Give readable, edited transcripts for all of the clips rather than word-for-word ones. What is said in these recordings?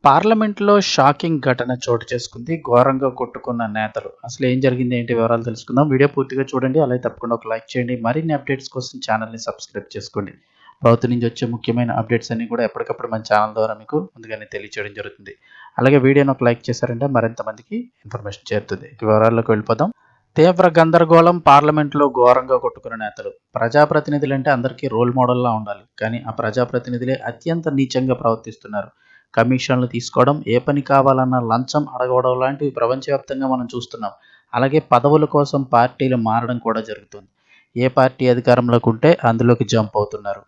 పార్లమెంట్‌లో షాకింగ్ ఘటన చోటు చేసుకుంది. ఘోరంగా కొట్టుకున్న నేతలు. అసలు ఏం జరిగింది? ఏంటి వివరాలు తెలుసుకుందాం. వీడియో పూర్తిగా చూడండి. అలాగే తప్పకుండా ఒక లైక్ చేయండి. మరిన్ని అప్డేట్స్ కోసం ఛానెల్‌ని సబ్స్క్రైబ్ చేసుకోండి. ప్రభుత్వం నుంచి వచ్చే ముఖ్యమైన అప్డేట్స్ అన్నీ కూడా ఎప్పటికప్పుడు మన ఛానెల్ ద్వారా మీకు ముందుగానే తెలియజేయడం జరుగుతుంది. అలాగే వీడియోని ఒక లైక్ చేశారంటే మరింత మందికి ఇన్ఫర్మేషన్ చేరుతుంది. ఇక వివరాల్లోకి వెళ్ళిపోదాం. తీవ్ర గందరగోళం పార్లమెంట్లో ఘోరంగా కొట్టుకున్న నేతలు. ప్రజాప్రతినిధులంటే అందరికీ రోల్ మోడల్‌లా ఉండాలి. కానీ ఆ ప్రజాప్రతినిధులే అత్యంత నీచంగా ప్రవర్తిస్తున్నారు. కమిషన్లు తీసుకోవడం, ఏ పని కావాలన్నా లంచం అడగడం లాంటివి ప్రపంచవ్యాప్తంగా మనం చూస్తున్నాం. అలాగే పదవుల కోసం పార్టీలు మారడం కూడా జరుగుతుంది. ఏ పార్టీ అధికారంలోకి ఉంటే అందులోకి జంప్ అవుతున్నారు.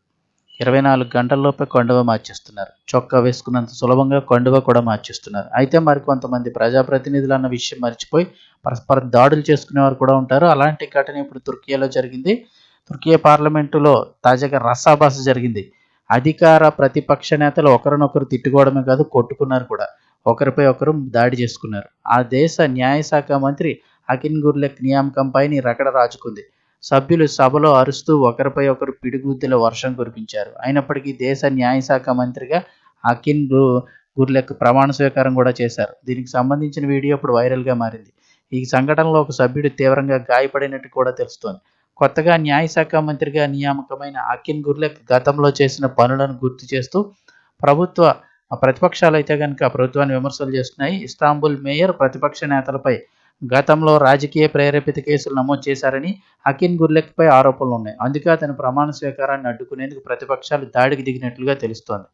24 గంటల్లోపే కండువా మార్చేస్తున్నారు. చొక్కా వేసుకున్నంత సులభంగా కండువా కూడా మార్చేస్తున్నారు. అయితే మరికొంతమంది ప్రజాప్రతినిధులు అన్న విషయం మర్చిపోయి పరస్పర దాడులు చేసుకునేవారు కూడా ఉంటారు. అలాంటి ఘటన ఇప్పుడు తుర్కియాలో జరిగింది. తుర్కియా పార్లమెంటులో తాజాగా రసాబస జరిగింది. అధికార ప్రతిపక్ష నేతలు ఒకరినొకరు తిట్టుకోవడమే కాదు కొట్టుకున్నారు కూడా. ఒకరిపై ఒకరు దాడి చేసుకున్నారు. ఆ దేశ న్యాయశాఖ మంత్రి అకిన్ గుర్లెక్ నియామకంపైన రగడ రాజుకుంది. సభ్యులు సభలో అరుస్తూ ఒకరిపై ఒకరు పిడిగుద్దుల వర్షం కురిపించారు. అయినప్పటికీ దేశ న్యాయశాఖ మంత్రిగా అకిన్ గుర్లెక్ ప్రమాణ స్వీకారం కూడా చేశారు. దీనికి సంబంధించిన వీడియో ఇప్పుడు వైరల్గా మారింది. ఈ సంఘటనలో ఒక సభ్యుడు తీవ్రంగా గాయపడినట్టు కూడా తెలుస్తోంది. కొత్తగా న్యాయశాఖ మంత్రిగా నియామకమైన అకిన్ గుర్లెక్ గతంలో చేసిన పనులను గుర్తు చేస్తూ ప్రతిపక్షాలు అయితే కనుక ప్రభుత్వాన్ని విమర్శలు చేస్తున్నాయి. ఇస్తాంబుల్ మేయర్ ప్రతిపక్ష నేతలపై గతంలో రాజకీయ ప్రేరేపిత కేసులు నమోదు చేశారని అకిన్ గుర్లెక్పై ఆరోపణలు ఉన్నాయి. అందుకే అతని ప్రమాణ స్వీకారాన్ని అడ్డుకునేందుకు ప్రతిపక్షాలు దాడికి దిగినట్లుగా తెలుస్తోంది.